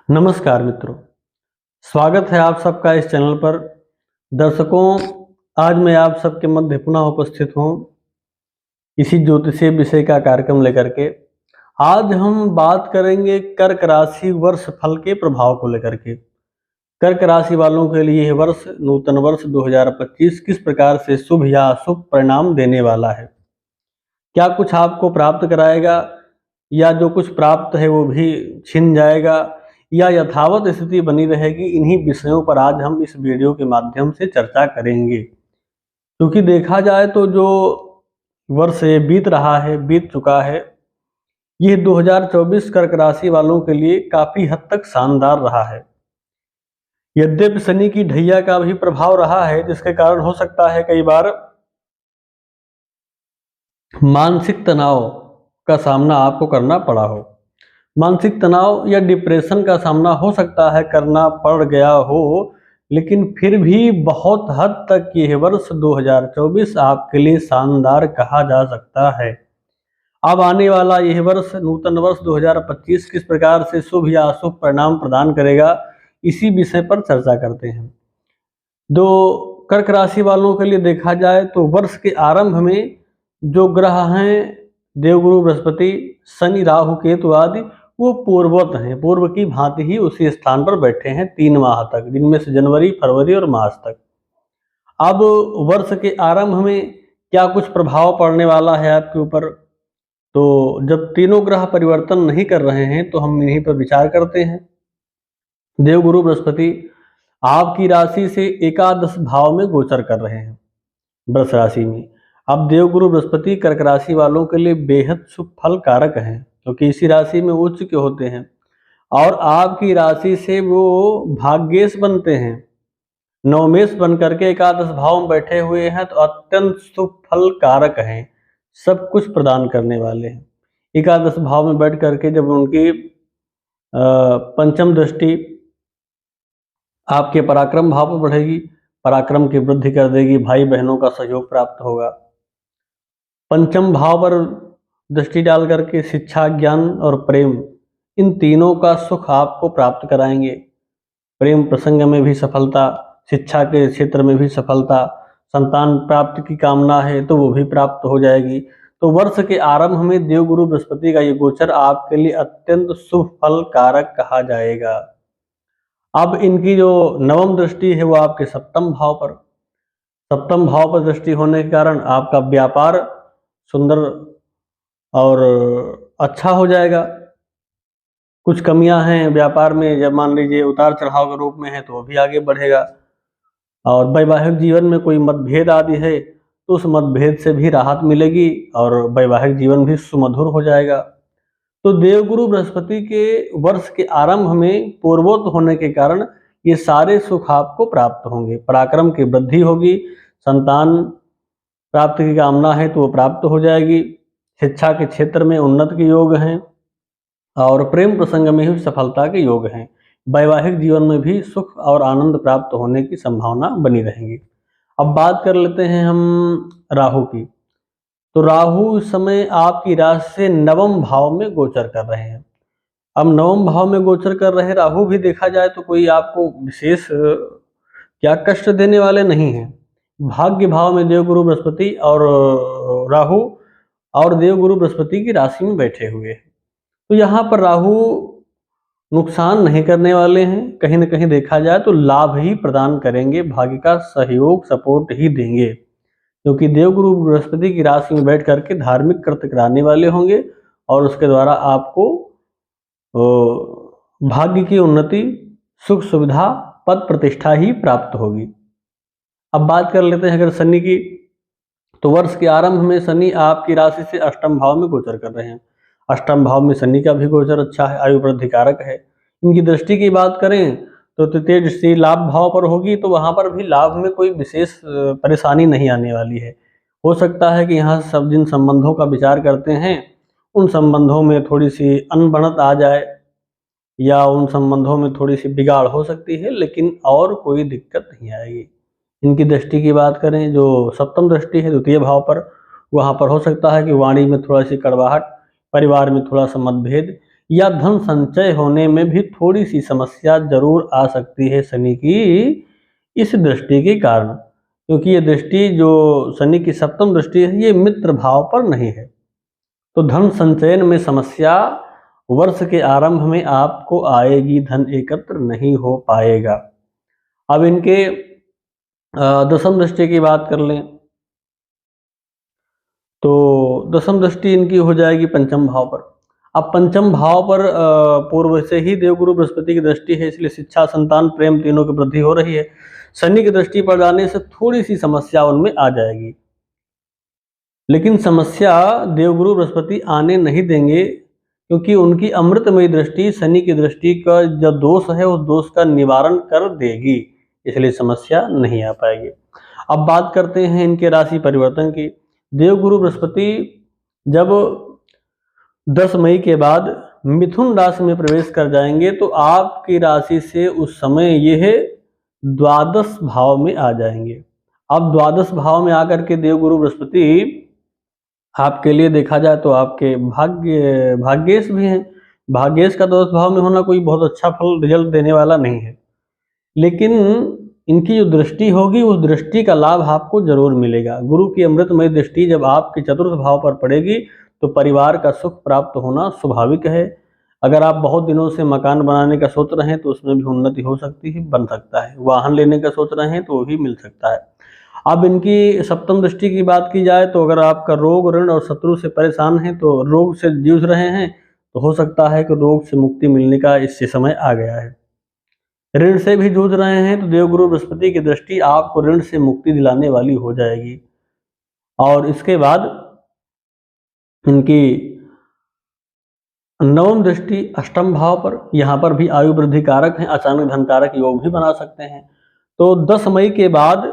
नमस्कार मित्रों, स्वागत है आप सबका इस चैनल पर। दर्शकों, आज मैं आप सबके मध्य पुनः उपस्थित हूँ इसी ज्योतिषीय विषय का कार्यक्रम लेकर के। आज हम बात करेंगे कर्क राशि वर्ष फल के प्रभाव को लेकर के। कर्क राशि वालों के लिए यह वर्ष नूतन वर्ष 2025 किस प्रकार से शुभ या अशुभ परिणाम देने वाला है, क्या कुछ आपको प्राप्त कराएगा या जो कुछ प्राप्त है वो भी छिन जाएगा या यथावत स्थिति बनी रहेगी। इन्हीं विषयों पर आज हम इस वीडियो के माध्यम से चर्चा करेंगे। क्योंकि देखा जाए तो जो वर्ष बीत रहा है, बीत चुका है, ये 2024 कर्क राशि वालों के लिए काफी हद तक शानदार रहा है। यद्यपि शनि की ढैया का भी प्रभाव रहा है, जिसके कारण हो सकता है कई बार मानसिक तनाव का सामना आपको करना पड़ा हो। मानसिक तनाव या डिप्रेशन का सामना हो सकता है करना पड़ गया हो, लेकिन फिर भी बहुत हद तक यह वर्ष 2024 आपके लिए शानदार कहा जा सकता है। अब आने वाला यह वर्ष नूतन वर्ष 2025 किस प्रकार से शुभ या अशुभ परिणाम प्रदान करेगा, इसी विषय पर चर्चा करते हैं। दो कर्क राशि वालों के लिए देखा जाए तो वर्ष के आरंभ में जो ग्रह हैं, देवगुरु बृहस्पति, शनि, राहु, केतु आदि, वो पूर्ववत हैं, पूर्व की भांति ही उसी स्थान पर बैठे हैं 3 माह तक, जिनमें से जनवरी, फरवरी और मार्च तक। अब वर्ष के आरंभ में क्या कुछ प्रभाव पड़ने वाला है आपके ऊपर, तो जब तीनों ग्रह परिवर्तन नहीं कर रहे हैं तो हम इन्हीं पर विचार करते हैं। देवगुरु बृहस्पति आपकी राशि से एकादश भाव में गोचर कर रहे हैं, वृष राशि में। अब देवगुरु बृहस्पति कर्क राशि वालों के लिए बेहद शुभ फल कारक हैं, क्योंकि इसी राशि में उच्च के होते हैं और आपकी राशि से वो भाग्येश बनते हैं, नवमेश बन करके एकादश भाव में बैठे हुए हैं, तो अत्यंत शुभ फल कारक हैं, सब कुछ प्रदान करने वाले हैं। एकादश भाव में बैठ करके जब उनकी पंचम दृष्टि आपके पराक्रम भाव पर बढ़ेगी, पराक्रम की वृद्धि कर देगी, भाई बहनों का सहयोग प्राप्त होगा। पंचम भाव पर दृष्टि डाल करके शिक्षा, ज्ञान और प्रेम, इन तीनों का सुख आपको प्राप्त कराएंगे। प्रेम प्रसंग में भी सफलता, शिक्षा के क्षेत्र में भी सफलता, संतान प्राप्ति की कामना है तो वो भी प्राप्त हो जाएगी। तो वर्ष के आरंभ में देवगुरु बृहस्पति का ये गोचर आपके लिए अत्यंत शुभ फल कारक कहा जाएगा। अब इनकी जो नवम दृष्टि है वो आपके सप्तम भाव पर दृष्टि होने के कारण आपका व्यापार सुंदर और अच्छा हो जाएगा। कुछ कमियां हैं व्यापार में, जब मान लीजिए उतार चढ़ाव के रूप में है तो वो भी आगे बढ़ेगा। और वैवाहिक जीवन में कोई मतभेद आदि है तो उस मतभेद से भी राहत मिलेगी और वैवाहिक जीवन भी सुमधुर हो जाएगा। तो देवगुरु बृहस्पति के वर्ष के आरंभ में पूर्वोत्त होने के कारण ये सारे सुख आपको प्राप्त होंगे। पराक्रम की वृद्धि होगी, संतान प्राप्ति की कामना है तो वो प्राप्त हो जाएगी, शिक्षा के क्षेत्र में उन्नति के योग हैं और प्रेम प्रसंग में भी सफलता के योग हैं। वैवाहिक जीवन में भी सुख और आनंद प्राप्त होने की संभावना बनी रहेगी। अब बात कर लेते हैं हम राहु की। तो राहु इस समय आपकी राशि से नवम भाव में गोचर कर रहे हैं। अब नवम भाव में गोचर कर रहे राहु भी देखा जाए तो कोई आपको विशेष क्या कष्ट देने वाले नहीं हैं। भाग्य भाव में देवगुरु बृहस्पति और राहु और देवगुरु बृहस्पति की राशि में बैठे हुए हैं, तो यहाँ पर राहु नुकसान नहीं करने वाले हैं। कहीं ना कहीं देखा जाए तो लाभ ही प्रदान करेंगे, भाग्य का सहयोग सपोर्ट ही देंगे, क्योंकि देवगुरु बृहस्पति की राशि में बैठ करके धार्मिक कृत्य कराने वाले होंगे और उसके द्वारा आपको भाग्य की उन्नति, सुख सुविधा, पद प्रतिष्ठा ही प्राप्त होगी। अब बात कर लेते हैं अगर शनि की, तो वर्ष के आरंभ में शनि आपकी राशि से अष्टम भाव में गोचर कर रहे हैं। अष्टम भाव में शनि का भी गोचर अच्छा है, आयु वृद्धि कारक है। इनकी दृष्टि की बात करें तो तृतीय दृष्टि लाभ भाव पर होगी, तो वहां पर भी लाभ में कोई विशेष परेशानी नहीं आने वाली है। हो सकता है कि यहाँ सब जिन संबंधों का विचार करते हैं उन संबंधों में थोड़ी सी अनबणत आ जाए या उन संबंधों में थोड़ी सी बिगाड़ हो सकती है, लेकिन और कोई दिक्कत नहीं आएगी। इनकी दृष्टि की बात करें, जो सप्तम दृष्टि है द्वितीय भाव पर, वहाँ पर हो सकता है कि वाणी में थोड़ा सी कड़वाहट, परिवार में थोड़ा सा मतभेद, या धन संचय होने में भी थोड़ी सी समस्या जरूर आ सकती है शनि की इस दृष्टि के कारण, क्योंकि ये दृष्टि जो शनि की सप्तम दृष्टि है ये मित्र भाव पर नहीं है। तो धन संचयन में समस्या वर्ष के आरंभ में आपको आएगी, धन एकत्र नहीं हो पाएगा। अब इनके दसम दृष्टि की बात कर लें तो दसम दृष्टि इनकी हो जाएगी पंचम भाव पर। अब पंचम भाव पर पूर्व से ही देवगुरु बृहस्पति की दृष्टि है, इसलिए शिक्षा, संतान, प्रेम तीनों की वृद्धि हो रही है। शनि की दृष्टि पड़ जाने से थोड़ी सी समस्या उनमें आ जाएगी, लेकिन समस्या देवगुरु बृहस्पति आने नहीं देंगे, क्योंकि उनकी अमृतमयी दृष्टि शनि की दृष्टि का जो दोष है उस दोष का निवारण कर देगी, इसलिए समस्या नहीं आ पाएगी। अब बात करते हैं इनके राशि परिवर्तन की। देवगुरु बृहस्पति जब 10 मई के बाद मिथुन राशि में प्रवेश कर जाएंगे तो आपकी राशि से उस समय यह द्वादश भाव में आ जाएंगे। अब द्वादश भाव में आकर के देवगुरु बृहस्पति आपके लिए देखा जाए तो आपके भाग्येश भी हैं। भाग्येश का द्वादश भाव में होना कोई बहुत अच्छा फल रिजल्ट देने वाला नहीं है, लेकिन इनकी जो दृष्टि होगी उस दृष्टि का लाभ आपको जरूर मिलेगा। गुरु की अमृतमय दृष्टि जब आपके चतुर्थ भाव पर पड़ेगी तो परिवार का सुख प्राप्त होना स्वाभाविक है। अगर आप बहुत दिनों से मकान बनाने का सोच रहे हैं तो उसमें भी उन्नति हो सकती है, बन सकता है। वाहन लेने का सोच रहे हैं तो वो भी मिल सकता है। अब इनकी सप्तम दृष्टि की बात की जाए तो अगर आपका रोग, ऋण और शत्रु से परेशान है, तो रोग से जूझ रहे हैं तो हो सकता है कि रोग से मुक्ति मिलने का इससे समय आ गया है। ऋण से भी जूझ रहे हैं तो देवगुरु बृहस्पति की दृष्टि आपको ऋण से मुक्ति दिलाने वाली हो जाएगी। और इसके बाद इनकी नवम दृष्टि अष्टम भाव पर, यहाँ पर भी आयु वृद्धि कारक है, अचानक धन कारक योग भी बना सकते हैं। तो 10 मई के बाद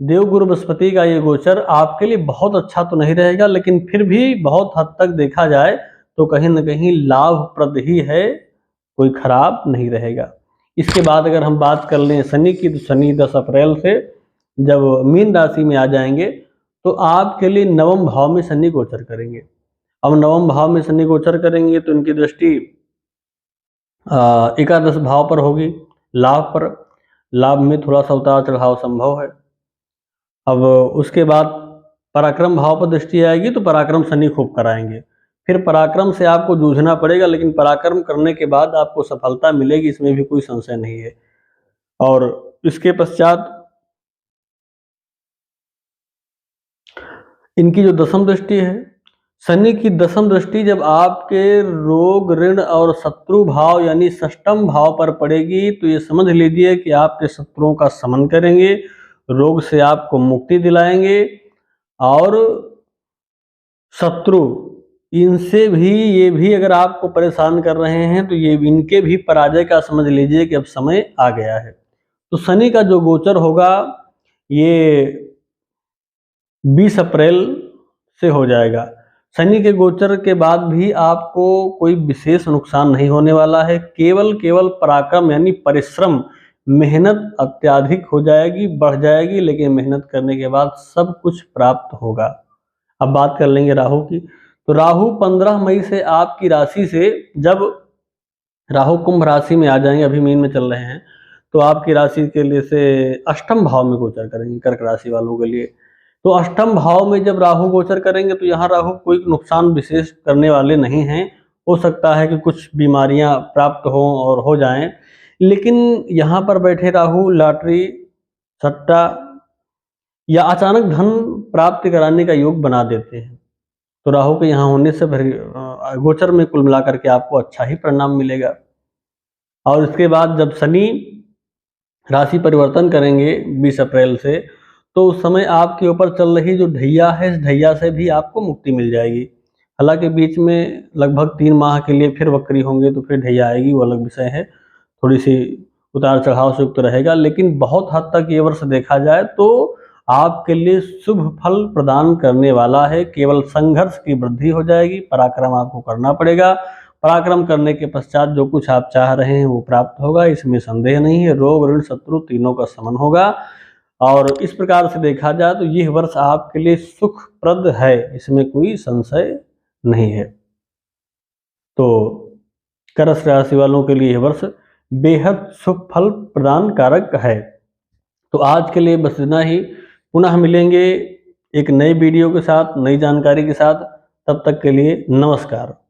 देवगुरु बृहस्पति का ये गोचर आपके लिए बहुत अच्छा तो नहीं रहेगा, लेकिन फिर भी बहुत हद तक देखा जाए तो कहीं न कहीं लाभप्रद ही है, कोई खराब नहीं रहेगा। इसके बाद अगर हम बात कर लें शनि की, तो शनि 10 अप्रैल से जब मीन राशि में आ जाएंगे तो आपके लिए नवम भाव में शनि गोचर करेंगे। अब नवम भाव में शनि गोचर करेंगे तो इनकी दृष्टि एकादश भाव पर होगी, लाभ पर। लाभ में थोड़ा सा उतार चढ़ाव संभव है। अब उसके बाद पराक्रम भाव पर दृष्टि आएगी तो पराक्रम शनि खूब कराएंगे। फिर पराक्रम से आपको जूझना पड़ेगा, लेकिन पराक्रम करने के बाद आपको सफलता मिलेगी, इसमें भी कोई संशय नहीं है। और इसके पश्चात इनकी जो दसम दृष्टि है, शनि की दसम दृष्टि जब आपके रोग, ऋण और शत्रु भाव यानी षष्टम भाव पर पड़ेगी तो ये समझ लीजिए कि आपके शत्रुओं का शमन करेंगे, रोग से आपको मुक्ति दिलाएंगे, और शत्रु इनसे भी, ये भी अगर आपको परेशान कर रहे हैं तो ये इनके भी पराजय का समझ लीजिए कि अब समय आ गया है। तो शनि का जो गोचर होगा ये 20 अप्रैल से हो जाएगा। शनि के गोचर के बाद भी आपको कोई विशेष नुकसान नहीं होने वाला है, केवल पराक्रम यानी परिश्रम, मेहनत अत्याधिक हो जाएगी, बढ़ जाएगी, लेकिन मेहनत करने के बाद सब कुछ प्राप्त होगा। अब बात कर लेंगे राहु की। तो राहु 15 मई से आपकी राशि से, जब राहु कुंभ राशि में आ जाएंगे, अभी मीन में चल रहे हैं, तो आपकी राशि के लिए से अष्टम भाव में गोचर करेंगे कर्क राशि वालों के लिए। तो अष्टम भाव में जब राहु गोचर करेंगे तो यहाँ राहु कोई नुकसान विशेष करने वाले नहीं हैं। हो सकता है कि कुछ बीमारियां प्राप्त हों और हो जाएं, लेकिन यहाँ पर बैठे राहु लॉटरी, सट्टा या अचानक धन प्राप्ति कराने का योग बना देते हैं। तो राहु के यहाँ होने से गोचर में कुल मिलाकर के आपको अच्छा ही परिणाम मिलेगा। और इसके बाद जब शनि राशि परिवर्तन करेंगे 20 अप्रैल से, तो उस समय आपके ऊपर चल रही जो ढैया है, इस ढैया से भी आपको मुक्ति मिल जाएगी। हालांकि बीच में लगभग 3 माह के लिए फिर वक्री होंगे तो फिर ढैया आएगी, वो अलग विषय है, थोड़ी सी उतार चढ़ाव से युक्त रहेगा, लेकिन बहुत हद तक ये वर्ष देखा जाए तो आपके लिए शुभ फल प्रदान करने वाला है। केवल संघर्ष की वृद्धि हो जाएगी, पराक्रम आपको करना पड़ेगा। पराक्रम करने के पश्चात जो कुछ आप चाह रहे हैं वो प्राप्त होगा, इसमें संदेह नहीं है। रोग, ऋण, शत्रु तीनों का शमन होगा। और इस प्रकार से देखा जाए तो यह वर्ष आपके लिए सुखप्रद है, इसमें कोई संशय नहीं है। तो करस राशि वालों के लिए यह वर्ष बेहद शुभ फल प्रदान कारक है। तो आज के लिए बस इतना ही। पुनः मिलेंगे एक नई वीडियो के साथ, नई जानकारी के साथ। तब तक के लिए नमस्कार।